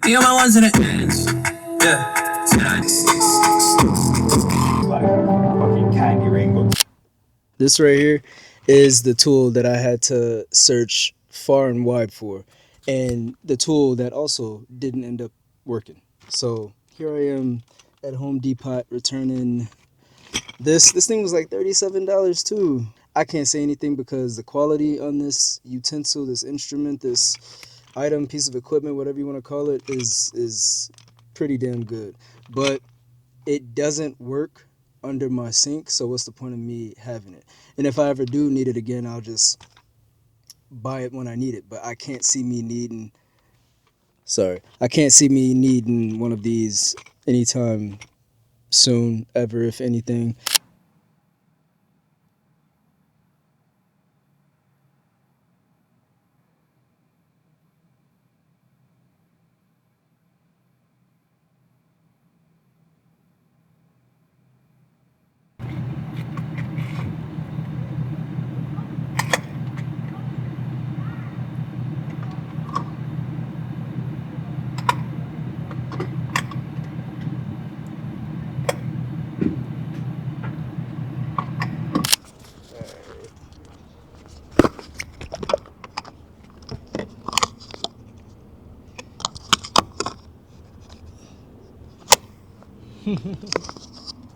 I got my ones in it. Yeah. Like fucking candy rainbow. This right here is the tool that I had to search far and wide for, and the tool that also didn't end up working. So here I am at Home Depot returning this. This thing was like $37 too. I can't say anything because the quality on this utensil, this instrument, this item, piece of equipment, whatever you want to call it, is pretty damn good. But it doesn't work under my sink, so what's the point of me having it? And if I ever do need it again, I'll just buy it when I need it. But I can't see me needing one of these anytime soon, ever, if anything.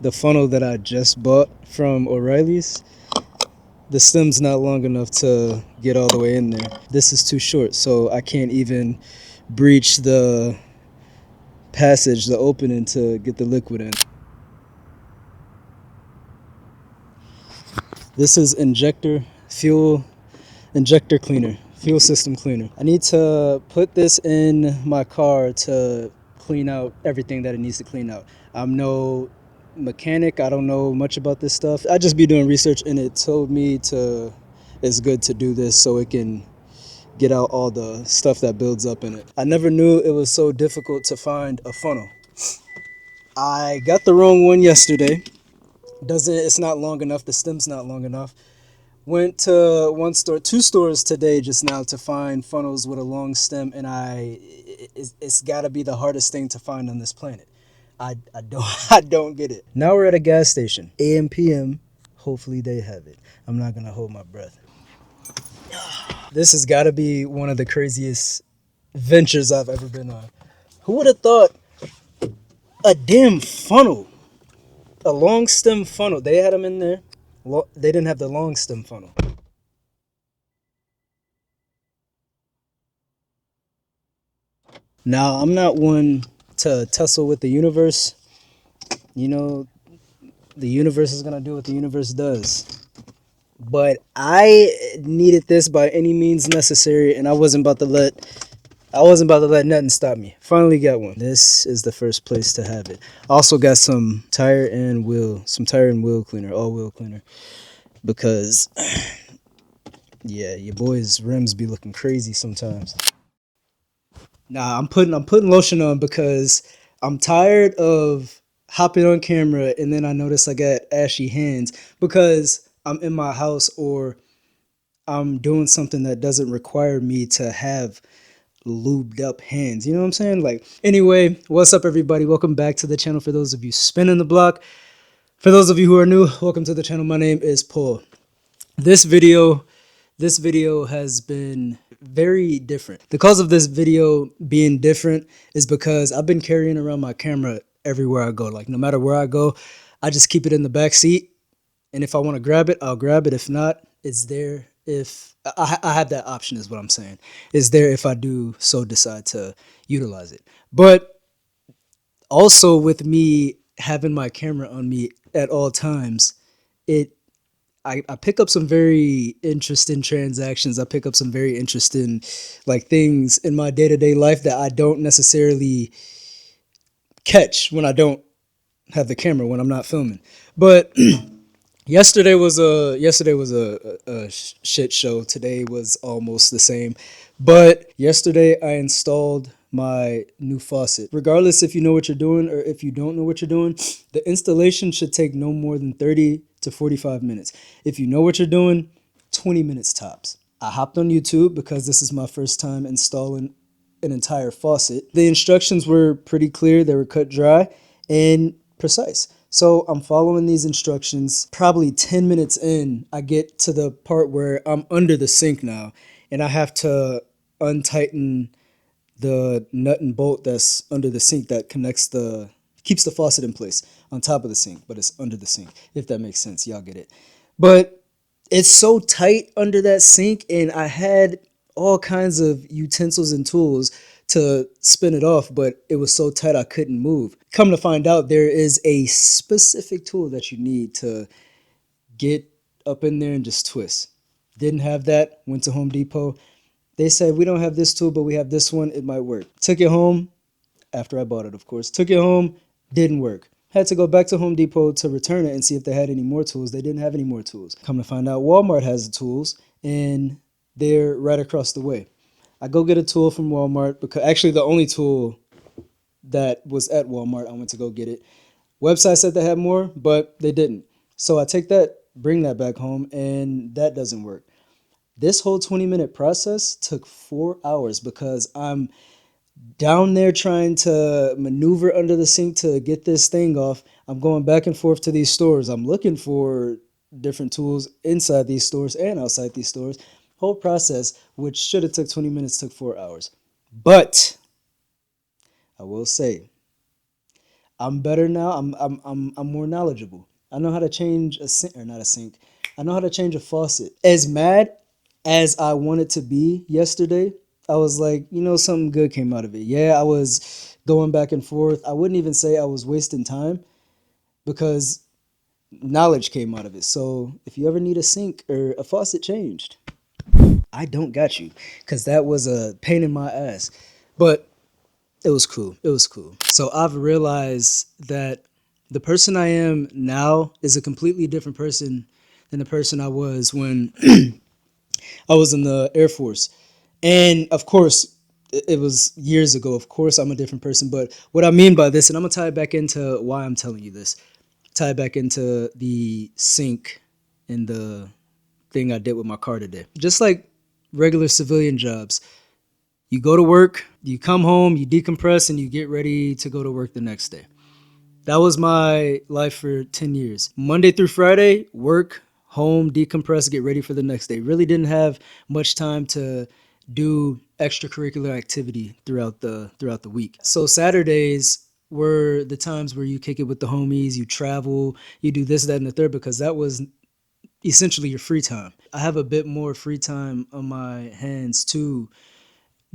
The funnel that I just bought from O'Reilly's, the stem's not long enough to get all the way in there. This is too short, so I can't even breach the passage, the opening to get the liquid in. This is injector cleaner, fuel system cleaner. I need to put this in my car to clean out everything that it needs to clean out. I'm no mechanic. I don't know much about this stuff. I just be doing research, and it told me it's good to do this so it can get out all the stuff that builds up in it. I never knew it was so difficult to find a funnel. I got the wrong one yesterday. It's not long enough. The stem's not long enough. Went to two stores today just now to find funnels with a long stem, and it's got to be the hardest thing to find on this planet. I don't I don't get it. Now we're at a gas station. AM PM. Hopefully they have it. I'm not gonna hold my breath. This has got to be one of the craziest ventures I've ever been on. Who would have thought a damn funnel, a long stem funnel? They had them in there. They didn't have the long stem funnel. Now, I'm not one to tussle with the universe. You know, the universe is going to do what the universe does. But I needed this by any means necessary, and I wasn't about to let nothing stop me. Finally got one. This is the first place to have it. Also got some tire and wheel cleaner, all wheel cleaner. Because yeah, your boy's rims be looking crazy sometimes. Nah, I'm putting lotion on because I'm tired of hopping on camera and then I notice I got ashy hands because I'm in my house or I'm doing something that doesn't require me to have lubed up hands. You know what I'm saying? Like, anyway, what's up, everybody? Welcome back to the channel. For those of you spinning the block, for those of you who are new, welcome to the channel. My name is Paul. This video has been very different. The cause of this video being different is because I've been carrying around my camera everywhere I go. Like, no matter where I go, I just keep it in the back seat. And if I want to grab it, I'll grab it. If not, it's there. If I have that option is what I'm saying. It's there if I do so decide to utilize it. But also with me having my camera on me at all times, I pick up some very interesting transactions. I pick up some very interesting like things in my day-to-day life that I don't necessarily catch when I don't have the camera, when I'm not filming. But yesterday was a shit show. Today was almost the same. But yesterday I installed my new faucet. Regardless if you know what you're doing or if you don't know what you're doing, the installation should take no more than 30 to 45 minutes. If you know what you're doing, 20 minutes tops. I hopped on YouTube because this is my first time installing an entire faucet. The instructions were pretty clear, they were cut dry and precise. So I'm following these instructions. Probably 10 minutes in, I get to the part where I'm under the sink now and I have to untighten the nut and bolt that's under the sink that keeps the faucet in place on top of the sink, but it's under the sink, if that makes sense. Y'all get it. But it's so tight under that sink, and I had all kinds of utensils and tools to spin it off, but it was so tight I couldn't move. Come to find out, there is a specific tool that you need to get up in there and just twist. Didn't have that, went to Home Depot. They said, we don't have this tool, but we have this one. It might work. Took it home, after I bought it, of course. Took it home, didn't work. Had to go back to Home Depot to return it and see if they had any more tools. They didn't have any more tools. Come to find out, Walmart has the tools, and they're right across the way. I go get a tool from Walmart, because actually the only tool that was at Walmart, I went to go get it. Website said they had more, but they didn't. So I take that, bring that back home, and that doesn't work. This whole 20-minute process took 4 hours because I'm down there trying to maneuver under the sink to get this thing off. I'm going back and forth to these stores. I'm looking for different tools inside these stores and outside these stores. Whole process, which should have took 20 minutes, took 4 hours. But I will say, I'm better now. I'm more knowledgeable. I know how to change a sink, or not a sink. I know how to change a faucet. As mad as I wanted to be yesterday, I was like, something good came out of it. Yeah, I was going back and forth. I wouldn't even say I was wasting time because knowledge came out of it. So if you ever need a sink or a faucet changed, I don't got you, because that was a pain in my ass. But it was cool. It was cool. So I've realized that the person I am now is a completely different person than the person I was when I was in the Air Force. And of course, it was years ago. Of course, I'm a different person. But what I mean by this, and I'm going to tie it back into why I'm telling you this, tie it back into the sink and the thing I did with my car today. Just like regular civilian jobs, you go to work, you come home, you decompress, and you get ready to go to work the next day. That was my life for 10 years. Monday through Friday, work, home, decompress, get ready for the next day. Really didn't have much time to do extracurricular activity throughout the week. So Saturdays were the times where you kick it with the homies, you travel, you do this, that, and the third, because that was essentially your free time. I have a bit more free time on my hands to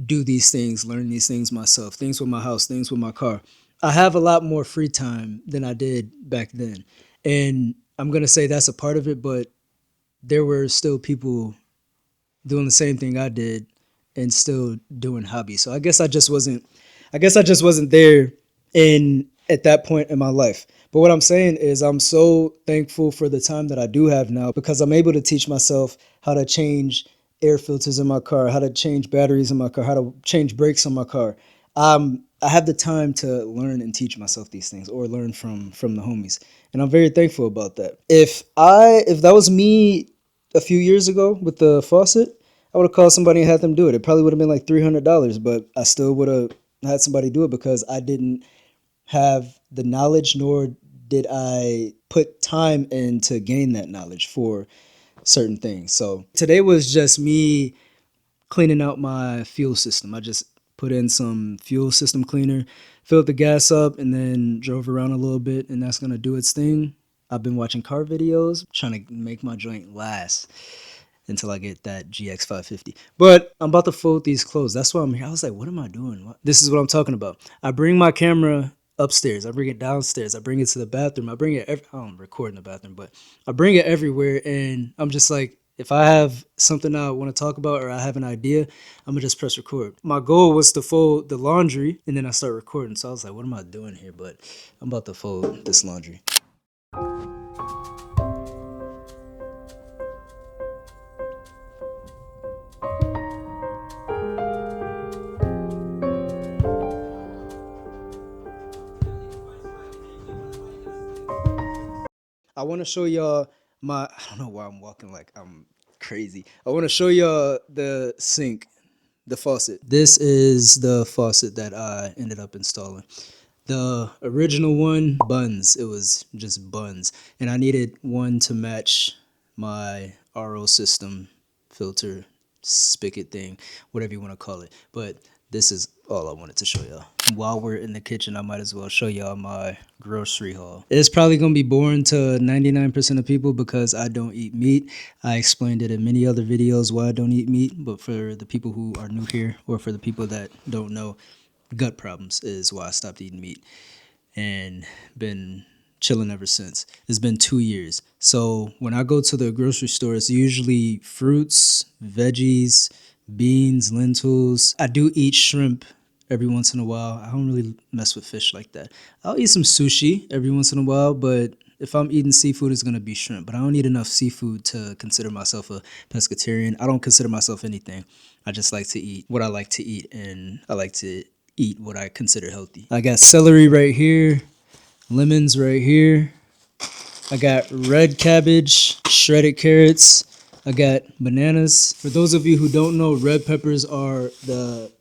do these things, learn these things myself, things with my house, things with my car. I have a lot more free time than I did back then. And I'm going to say that's a part of it, but there were still people doing the same thing I did and still doing hobbies. So I guess I just wasn't there in at that point in my life. But what I'm saying is I'm so thankful for the time that I do have now, because I'm able to teach myself how to change air filters in my car, how to change batteries in my car, how to change brakes on my car. I have the time to learn and teach myself these things, or learn from the homies, and I'm very thankful about that. If that was me a few years ago with the faucet, I would have called somebody and had them do it. It probably would have been like $300, but I still would have had somebody do it because I didn't have the knowledge, nor did I put time in to gain that knowledge for certain things. So today was just me cleaning out my fuel system. I just put in some fuel system cleaner, filled the gas up, and then drove around a little bit, and that's gonna do its thing. I've been watching car videos, trying to make my joint last until I get that GX 550. But I'm about to fold these clothes. That's why I'm here. I was like, what am I doing? This is what I'm talking about. I bring my camera upstairs. I bring it downstairs. I bring it to the bathroom. I don't record in the bathroom, but I bring it everywhere. And I'm just like, if I have something I want to talk about, or I have an idea, I'm going to just press record. My goal was to fold the laundry, and then I start recording. So I was like, what am I doing here? But I'm about to fold this laundry. I want to show y'all I don't know why I'm walking like I'm crazy. I want to show y'all the sink the faucet. This is the faucet that I ended up installing. The original one, buns. It was just buns. And I needed one to match my RO system filter spigot thing, whatever you want to call it. But this is all I wanted to show y'all. While we're in the kitchen, I might as well show y'all my grocery haul. It's probably going to be boring to 99% of people because I don't eat meat. I explained it in many other videos why I don't eat meat, but for the people who are new here or for the people that don't know, gut problems is why I stopped eating meat and been chilling ever since. It's been 2 years. So when I go to the grocery store, it's usually fruits, veggies, beans, lentils. I do eat shrimp every once in a while. I don't really mess with fish like that. I'll eat some sushi every once in a while, but if I'm eating seafood, it's gonna be shrimp. But I don't eat enough seafood to consider myself a pescatarian. I don't consider myself anything. I just like to eat what I like to eat, and I like to eat what I consider healthy. I got celery right here, lemons right here. I got red cabbage, shredded carrots. I got bananas. For those of you who don't know, red peppers are the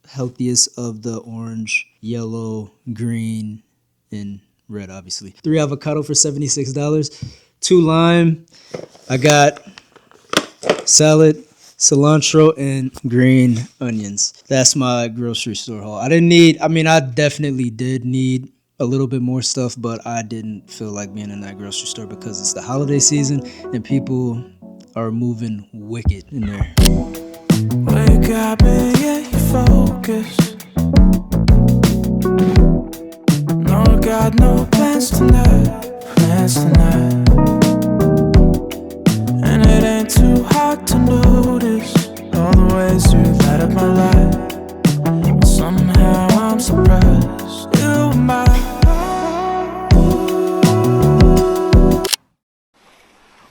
healthiest of the orange, yellow, green, and red, obviously. 3 avocado for $76. 2 lime. I got salad, cilantro, and green onions. That's my grocery store haul. I definitely did need a little bit more stuff, but I didn't feel like being in that grocery store because it's the holiday season and people are moving wicked in there. Wake up and get your focus. No, got no plans tonight. And it ain't too hard to notice all the ways you light up my life. Somehow I'm surprised you my.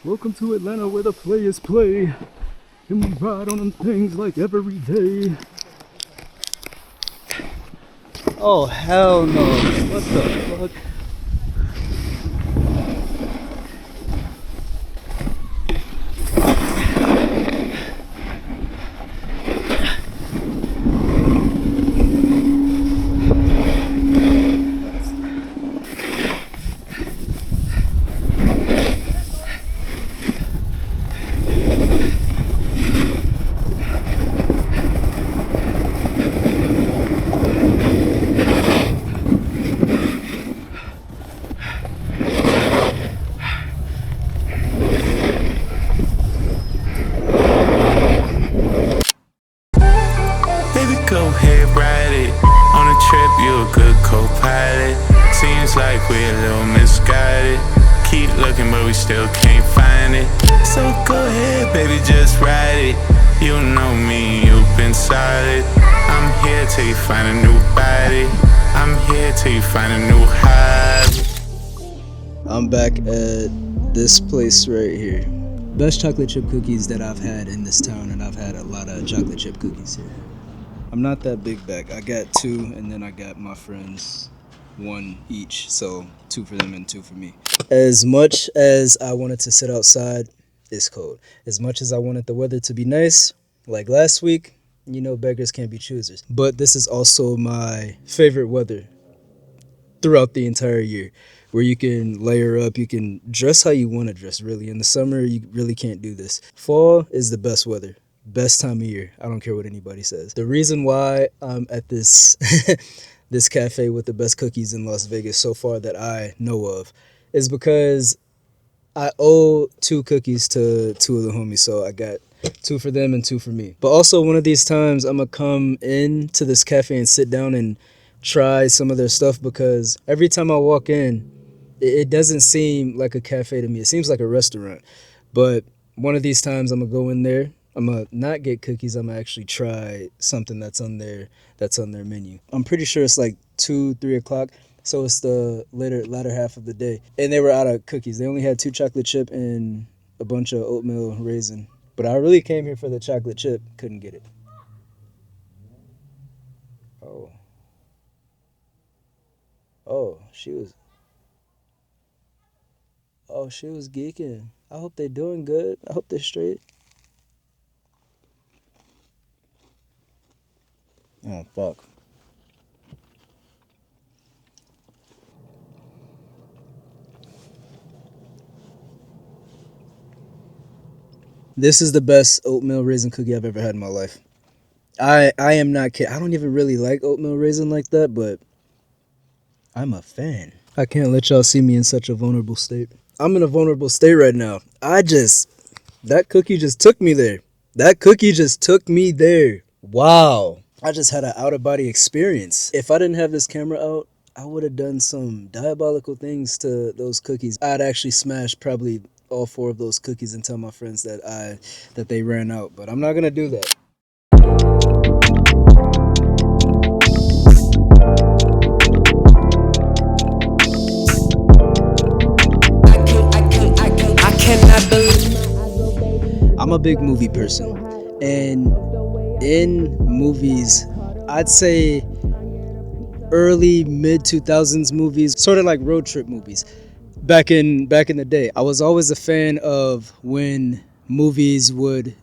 Welcome to Atlanta where the players play and we ride on them things like every day. Oh hell no. What the fuck? Baby, go ahead, ride it. On a trip, you a good co-pilot. Seems like we're a little misguided. Keep looking, but we still can't find it. So go ahead, baby, just ride it. You know me, you've been solid. I'm here till you find a new body. I'm here till you find a new hobby. I'm back at this place right here. Best chocolate chip cookies that I've had in this town, and I've had a lot of chocolate chip cookies here. I'm not that big bag. I got 2, and then I got my friends 1 each. So 2 for them and 2 for me. As much as I wanted to sit outside, it's cold. As much as I wanted the weather to be nice, like last week, you know, beggars can't be choosers. But this is also my favorite weather throughout the entire year, where you can layer up, you can dress how you want to dress, really. In the summer, you really can't do this. Fall is the best weather, best time of year. I don't care what anybody says. The reason why I'm at this this cafe with the best cookies in Las Vegas so far that I know of is because I owe 2 cookies to 2 of the homies, so I got 2 for them and 2 for me. But also one of these times I'm gonna come in to this cafe and sit down and try some of their stuff, because every time I walk in, it doesn't seem like a cafe to me. It seems like a restaurant. But one of these times I'm gonna go in there. I'm gonna not get cookies. I'm gonna actually try something that's on their menu. I'm pretty sure it's like 2-3 o'clock. So it's the latter half of the day. And they were out of cookies. They only had 2 chocolate chip and a bunch of oatmeal raisin. But I really came here for the chocolate chip. Couldn't get it. Oh. Oh, she was geeking. I hope they're doing good. I hope they're straight. Oh, fuck. This is the best oatmeal raisin cookie I've ever had in my life. I am not kidding. I don't even really like oatmeal raisin like that, but I'm a fan. I can't let y'all see me in such a vulnerable state. I'm in a vulnerable state right now. That cookie just took me there. That cookie just took me there. Wow. I just had an out of body experience. If I didn't have this camera out, I would have done some diabolical things to those cookies. I'd actually smash probably all 4 of those cookies and tell my friends that they ran out, but I'm not gonna do that. I cannot believe. I'm a big movie person, and in movies, I'd say early mid 2000s movies, sort of like road trip movies. Back in the day, I was always a fan of when movies would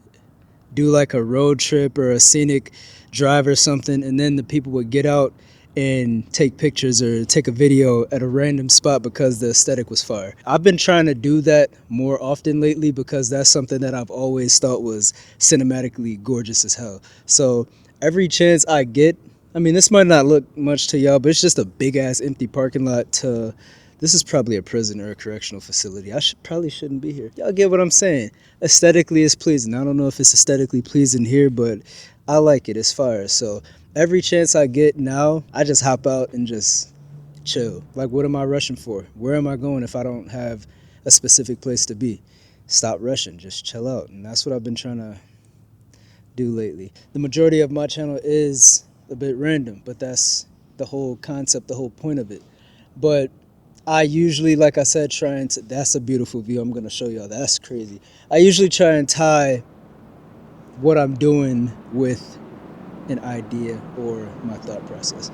do like a road trip or a scenic drive or something, and then the people would get out and take pictures or take a video at a random spot because the aesthetic was fire. I've been trying to do that more often lately because that's something that I've always thought was cinematically gorgeous as hell. So every chance I get, I mean, this might not look much to y'all, but it's just a big ass empty parking lot to. This is probably a prison or a correctional facility. Probably shouldn't be here. Y'all get what I'm saying? Aesthetically, it's pleasing. I don't know if it's aesthetically pleasing here, but I like it. It's fire. So every chance I get now, I just hop out and just chill. Like, what am I rushing for? Where am I going if I don't have a specific place to be? Stop rushing. Just chill out. And that's what I've been trying to do lately. The majority of my channel is a bit random, but that's the whole concept, the whole point of it. But I usually, like I said, that's a beautiful view. I'm going to show y'all. That's crazy. I usually try and tie what I'm doing with an idea or my thought process.